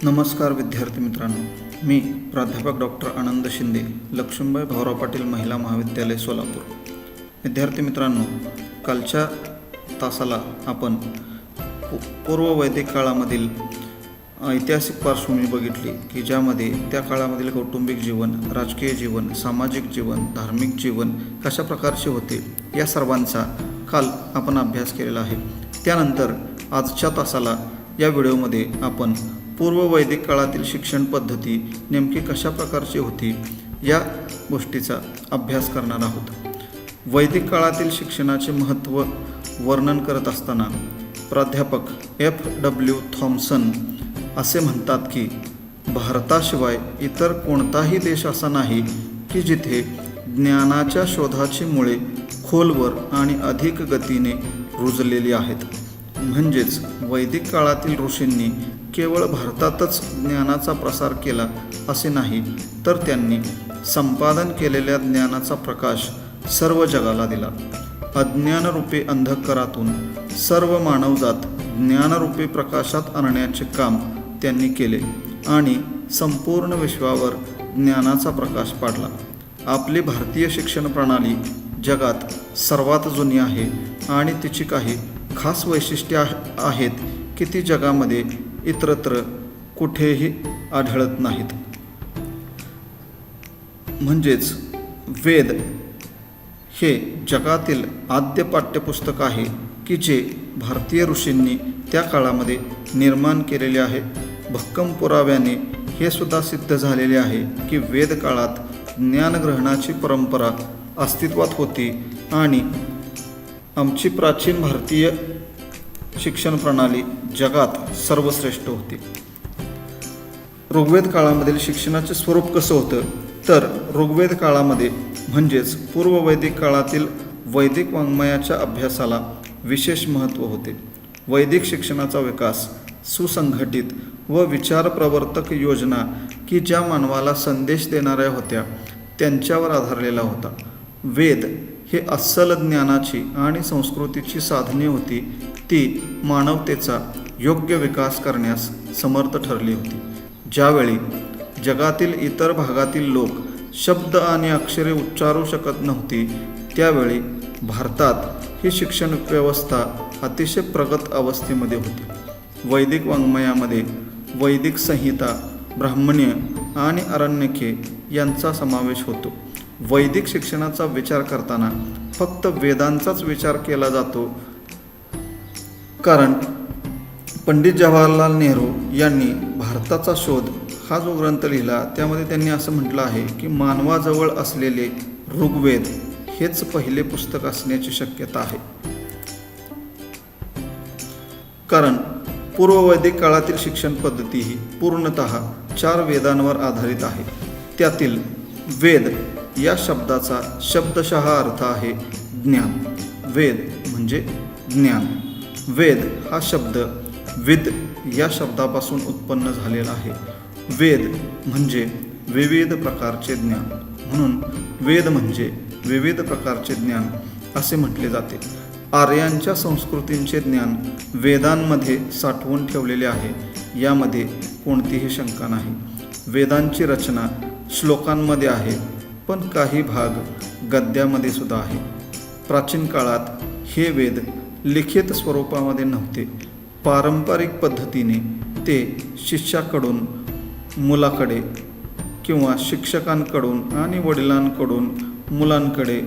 नमस्कार विद्यार्थी मित्रांनो, मी प्राध्यापक डॉक्टर आनंद शिंदे, लक्ष्मीबाई भाऊराव पाटील महिला महाविद्यालय सोलापूर. विद्यार्थी मित्रांनो, कालच्या तासाला आपण पूर्व वैदिक काळामधील ऐतिहासिक पार्श्वभूमी बघितली की ज्यामध्ये त्या काळामधील कौटुंबिक जीवन, राजकीय जीवन, सामाजिक जीवन, धार्मिक जीवन कशा प्रकारचे होते या सर्वांचा काल आपण अभ्यास केलेला आहे. त्यानंतर आजच्या तासाला या व्हिडिओमध्ये आपण पूर्व वैदिक काळातील शिक्षण पद्धती नेमकी कशा प्रकारची होती या गोष्टीचा अभ्यास करणार आहोत. वैदिक काळातील शिक्षणाचे महत्त्व वर्णन करत असताना प्राध्यापक F.W. थॉम्सन असे म्हणतात की भारताशिवाय इतर कोणताही देश असा नाही की जिथे ज्ञानाच्या शोधाची मुळे खोलवर आणि अधिक गतीने रुजलेली आहेत. म्हणजेच वैदिक काळातील ऋषींनी केवळ भारतातच ज्ञानाचा प्रसार केला असे नाही, तर त्यांनी संपादन केलेल्या ज्ञानाचा प्रकाश सर्व जगाला दिला. अज्ञानरूपी अंधकारातून सर्व मानवजात ज्ञानरूपी प्रकाशात आणण्याचे काम त्यांनी केले आणि संपूर्ण विश्वावर ज्ञानाचा प्रकाश पाडला. आपली भारतीय शिक्षण प्रणाली जगात सर्वात जुनी आहे आणि तिची काही खास वैशिष्ट्ये आहेत की ती जगामध्ये इतरत्र कुठेही आढळत नाहीत. म्हणजेच वेद हे जगातील आद्य पाठ्यपुस्तक आहे की जे भारतीय ऋषींनी त्या काळामध्ये निर्माण केलेले आहे. भक्कम पुराव्याने हे सुद्धा सिद्ध झालेले आहे की वेद काळात ज्ञानग्रहणाची परंपरा अस्तित्वात होती आणि आमची प्राचीन भारतीय शिक्षण प्रणाली जगात सर्वश्रेष्ठ होती. ऋग्वेद काळामधील शिक्षणाचे स्वरूप कसं होतं, तर ऋग्वेद काळामध्ये म्हणजेच पूर्व वैदिक काळातील वैदिक वाङ्मयाच्या अभ्यासाला विशेष महत्त्व होते. वैदिक शिक्षणाचा विकास सुसंघटित व विचारप्रवर्तक योजना की ज्या मानवाला संदेश देणाऱ्या होत्या त्यांच्यावर आधारलेला होता. वेद हे अस्सल ज्ञानाची आणि संस्कृतीची साधने होती. ती मानवतेचा योग्य विकास करण्यास समर्थ ठरली होती. ज्यावेळी जगातील इतर भागातील लोक शब्द आणि अक्षरे उच्चारू शकत नव्हती, त्यावेळी भारतात ही शिक्षण व्यवस्था अतिशय प्रगत अवस्थेमध्ये होती. वैदिक वाङ्मयामध्ये वैदिक संहिता, ब्राह्मण्य आणि आरण्यके यांचा समावेश होतो. वैदिक शिक्षणाचा विचार करताना फक्त वेदांचाच विचार केला जातो, कारण पंडित जवाहरलाल नेहरू यांनी भारताचा शोध हा जो ग्रंथ लिहिला त्यामध्ये त्यांनी असं म्हटलं आहे की मानवाजवळ असलेले ऋग्वेद हेच पहिले पुस्तक असण्याची शक्यता आहे. कारण पूर्व वैदिक काळातील शिक्षण पद्धती ही पूर्णतः 4 वेदांवर आधारित आहे. त्यातील वेद या शब्दाचा शब्दशः अर्थ आहे ज्ञान. वेद म्हणजे ज्ञान. वेद हा शब्द विद या शब्दापासून उत्पन्न झालेला आहे. वेद म्हणजे विविध प्रकारचे ज्ञान, म्हणून वेद म्हणजे विविध प्रकारचे ज्ञान असे म्हटले जाते. आर्यांच्या संस्कृतींचे ज्ञान वेदांमध्ये साठवून ठेवलेले आहे, यामध्ये कोणतीही शंका नाही. वेदांची रचना श्लोकांमध्ये आहे, पण काही भाग गद्यामध्ये सुद्धा आहे. प्राचीन काळात हे वेद लिखित स्वरूपामध्ये नव्हते. पारंपरिक पद्धतीने ते शिष्याकडून मुलाकडे किंवा शिक्षकांकडून आणि वडिलांकडून मुलांकडे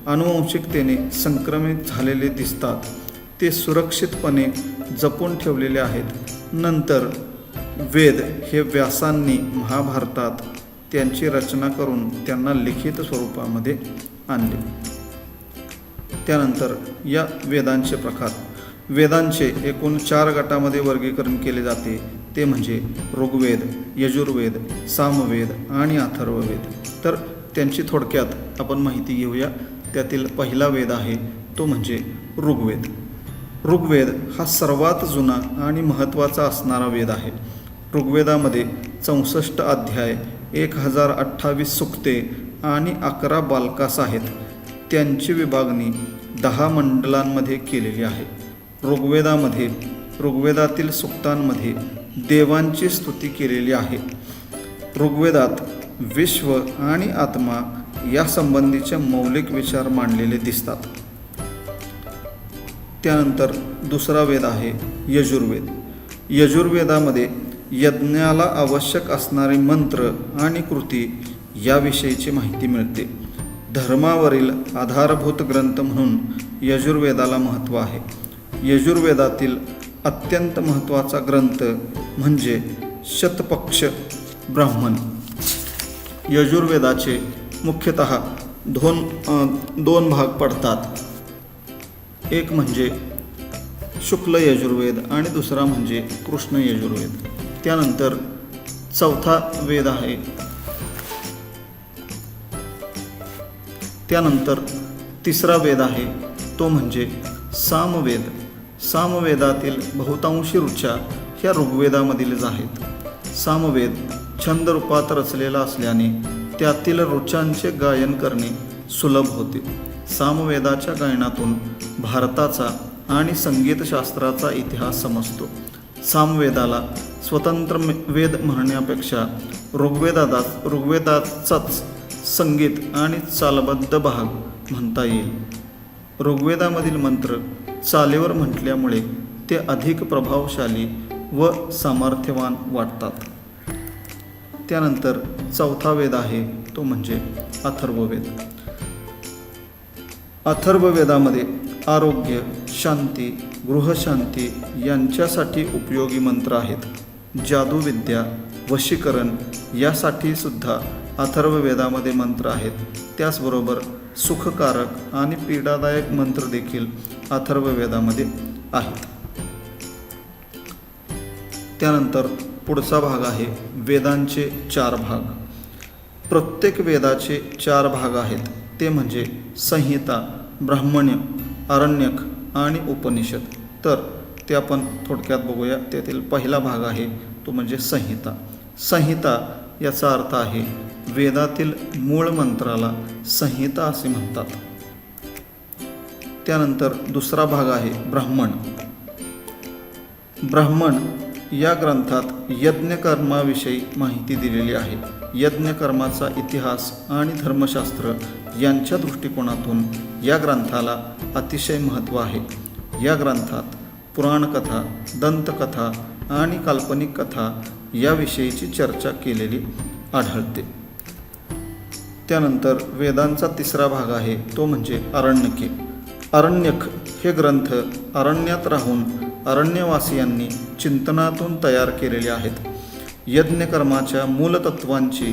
आनुवंशिकतेने संक्रमित झालेले दिसतात. ते सुरक्षितपणे जपून ठेवलेले आहेत. नंतर वेद हे व्यासांनी महाभारतात त्यांची रचना करून त्यांना लिखित स्वरूपामध्ये आणले. त्यानंतर या वेदांचे प्रकार. वेदांचे एकूण 4 गटामध्ये वर्गीकरण केले जाते. ते म्हणजे ऋग्वेद, यजुर्वेद, सामवेद आणि अथर्ववेद. तर त्यांची थोडक्यात आपण माहिती घेऊया. त्यातील पहिला वेद आहे तो म्हणजे ऋग्वेद. ऋग्वेद हा सर्वात जुना आणि महत्त्वाचा असणारा वेद आहे. ऋग्वेदामध्ये 64 अध्याय, 1028 सूक्ते आणि 11 बालकास आहेत. त्यांची विभागणी 10 मंडलांमध्ये केलेली आहे. ऋग्वेदामध्ये ऋग्वेदातील सूक्तांमध्ये देवांची स्तुती केलेली आहे. ऋग्वेदात विश्व आणि आत्मा या संबंधीचे मौलिक विचार मांडलेले दिसतात. त्यानंतर दुसरा वेद आहे यजुर्वेद. यजुर्वेदामध्ये यज्ञाला आवश्यक असणारे मंत्र आणि कृती याविषयीची माहिती मिळते. धर्मावरील आधारभूत ग्रंथ म्हणून यजुर्वेदाला महत्त्व आहे. यजुर्वेदातील अत्यंत महत्त्वाचा ग्रंथ म्हणजे शतपक्ष ब्राह्मण. यजुर्वेदाचे मुख्यतः दोन भाग पडतात. एक म्हणजे शुक्ल यजुर्वेद आणि दुसरा म्हणजे कृष्ण यजुर्वेद. त्यानंतर चौथा वेद आहे. त्यानंतर तिसरा वेद आहे तो म्हणजे सामवेद. सामवेदातील बहुतांशी ऋचा ह्या ऋग्वेदामधीलच आहेत. सामवेद छंदरूपात रचलेला असल्याने त्यातील ऋचांचे गायन करणे सुलभ होते. सामवेदाच्या गायनातून भारताचा आणि संगीतशास्त्राचा इतिहास समजतो. सामवेदाला स्वतंत्र वेद म्हणण्यापेक्षा ऋग्वेदाचाच संगीत आणि चालबद्ध भाग म्हणता येईल. ऋग्वेदामधील मंत्र चालीवर म्हटल्यामुळे ते अधिक प्रभावशाली व सामर्थ्यवान वाटतात. त्यानंतर चौथा वेद आहे तो म्हणजे अथर्ववेद. अथर्ववेदामध्ये आरोग्य, शांती, गृहशांती यांच्यासाठी उपयोगी मंत्र आहेत. जादूविद्या, वशीकरण यासाठी सुद्धा अथर्ववेदामध्ये मंत्र आहेत. त्याचबरोबर सुखकारक आणि पीडादायक मंत्र देखील अथर्ववेदामध्ये आहेत. त्यानंतर पुढचा भाग आहे वेदांचे 4 भाग. प्रत्येक वेदाचे 4 भाग आहेत. ते म्हणजे संहिता, ब्राह्मण्य, आरण्यक आणि उपनिषद. तर ते आपण थोडक्यात बघूया. त्यातील पहिला भाग आहे तो म्हणजे संहिता. संहिता याचा अर्थ आहे वेदातील मूळ मंत्राला संहिता असे म्हणतात. त्यानंतर दुसरा भाग आहे ब्राह्मण. ब्राह्मण या ग्रंथात यज्ञकर्माविषयी माहिती दिलेली आहे. यज्ञकर्माचा इतिहास आणि धर्मशास्त्र यांच्या दृष्टिकोनातून या ग्रंथाला अतिशय महत्त्व आहे. या ग्रंथात पुराणकथा, दंतकथा आणि काल्पनिक कथा याविषयीची चर्चा केलेली आढळते. त्यानंतर वेदांचा तिसरा भाग आहे तो म्हणजे आरण्यके. आरण्यक हे ग्रंथ अरण्यात राहून अरण्यवासियांनी चिंतनातून तयार केलेले आहेत. यज्ञकर्माच्या मूलतत्वांची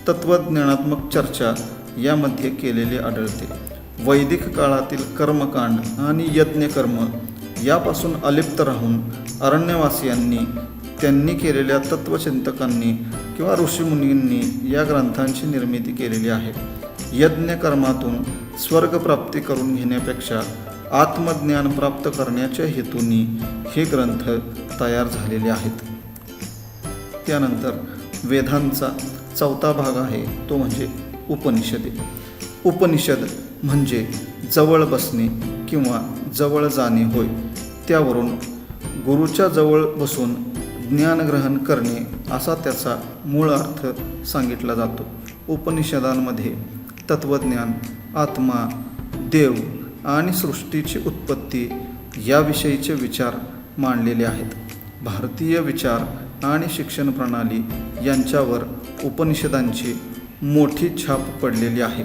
तत्त्वज्ञानात्मक चर्चा यामध्ये केलेली आढळते. वैदिक काळातील कर्मकांड आणि यज्ञकर्म यापासून अलिप्त राहून अरण्यवासियांनी त्यांनी केलेल्या तत्त्वचिंतकांनी किंवा ऋषीमुनींनी या ग्रंथांची निर्मिती केलेली आहे. यज्ञकर्मातून स्वर्गप्राप्ती करून घेण्यापेक्षा आत्मज्ञान प्राप्त करण्याच्या हेतूंनी हे ग्रंथ तयार झालेले आहेत. त्यानंतर वेदांचा चौथा भाग आहे तो म्हणजे उपनिषदे. उपनिषद म्हणजे जवळ बसणे किंवा जवळ जाणे होय. त्यावरून गुरुच्या जवळ बसून ज्ञानग्रहण करणे असा त्याचा मूळ अर्थ सांगितला जातो. उपनिषदांमध्ये तत्त्वज्ञान, आत्मा, देव आणि सृष्टीची उत्पत्ती याविषयीचे विचार मांडलेले आहेत. भारतीय विचार आणि शिक्षण प्रणाली यांच्यावर उपनिषदांची मोठी छाप पडलेली आहे.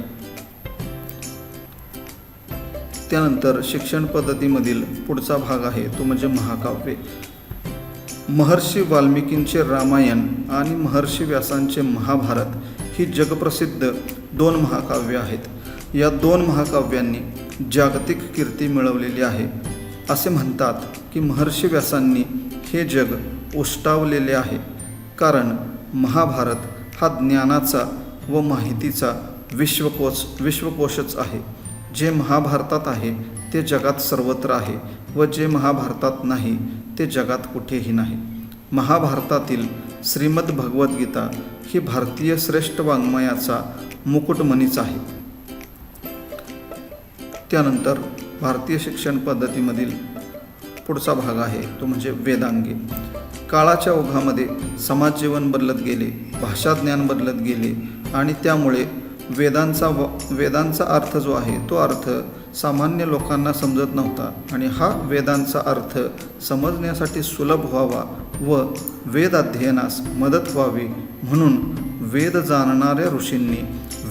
त्यानंतर शिक्षण पद्धतीमधील पुढचा भाग आहे तो म्हणजे महाकाव्ये. महर्षी वाल्मिकींचे रामायण आणि महर्षी व्यासांचे महाभारत ही जगप्रसिद्ध 2 महाकाव्ये आहेत. या 2 महाकाव्यांनी जागतिक कीर्ती मिळवलेली आहे. असे म्हणतात की महर्षी व्यासांनी हे जग उष्टावलेले आहे, कारण महाभारत हा ज्ञानाचा व माहितीचा विश्वकोशच आहे. जे महाभारतात आहे ते जगात सर्वत्र आहे व जे महाभारतात नाही ते जगात कुठेही नाही. महाभारतातील श्रीमद भगवद्गीता ही भारतीय श्रेष्ठ वाङ्मयाचा मुकुटमणीच आहे. त्यानंतर भारतीय शिक्षण पद्धतीमधील पुढचा भाग आहे तो म्हणजे वेदांगे. काळाच्या ओघामध्ये समाजजीवन बदलत गेले, भाषाज्ञान बदलत गेले आणि त्यामुळे वेदांचा अर्थ जो आहे तो अर्थ सामान्य लोकांना समजत नव्हता आणि हा वेदांचा अर्थ समजण्यासाठी सुलभ व्हावा व वेद अध्ययनास मदत व्हावी म्हणून वेद जाणणाऱ्या ऋषींनी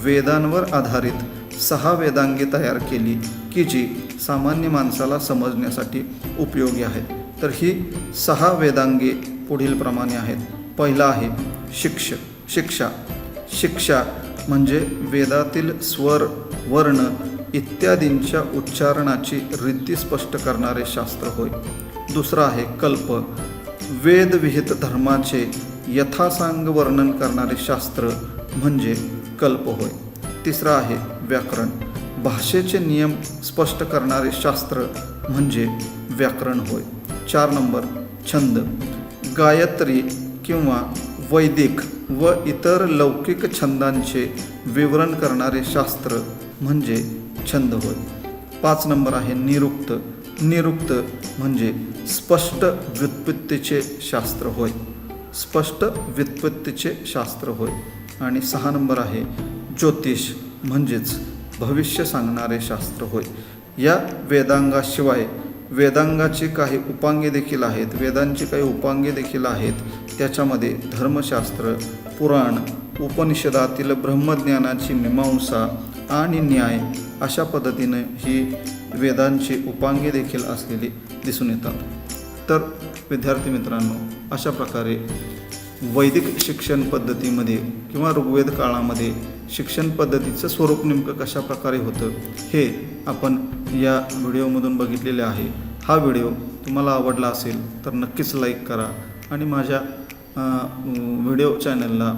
वेदांवर आधारित 6 वेदांगे तयार केली की जी सामान्य माणसाला समजण्यासाठी उपयोगी आहेत. तर ही 6 वेदांगे पुढील प्रमाणे आहेत. पहिला आहे शिक्षा म्हणजे वेदातील स्वर, वर्ण इत्यादींच्या उच्चारणाची रीती स्पष्ट करणारे शास्त्र होय. दुसरा आहे कल्प, वेदविहित धर्माचे यथासांग वर्णन करणारे शास्त्र म्हणजे कल्प होय. तिसरा आहे व्याकरण, भाषेचे नियम स्पष्ट करणारे शास्त्र म्हणजे व्याकरण होय. 4 नंबर छंद, गायत्री किंवा वैदिक व इतर लौकिक छंदांचे विवरण करणारे शास्त्र म्हणजे छंद होय. 5 नंबर आहे निरुक्त म्हणजे स्पष्ट व्युत्पत्तीचे शास्त्र होय. आणि 6 नंबर आहे ज्योतिष म्हणजेच भविष्य सांगणारे शास्त्र होय. या वेदांगाशिवाय वेदांची काही उपांगे देखील आहेत. त्याच्यामध्ये धर्मशास्त्र, पुराण, उपनिषदातील ब्रह्मज्ञानाची मीमांसा आणि न्याय अशा पद्धतीने ही वेदांची उपांगे देखील असलेली दिसून येतात. तर विद्यार्थी मित्रांनो, अशा प्रकारे वैदिक शिक्षण पद्धतीमध्ये किंवा ऋग्वेद काळामध्ये शिक्षण पद्धतीचं स्वरूप नेमकं कशा प्रकारे होतं हे आपण या व्हिडिओमधून बघितलेले आहे. हा व्हिडिओ तुम्हाला आवडला असेल तर नक्कीच लाईक करा आणि माझ्या व्हिडिओ चॅनलला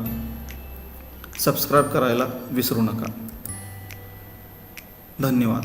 सबस्क्राईब करायला विसरू नका. धन्यवाद.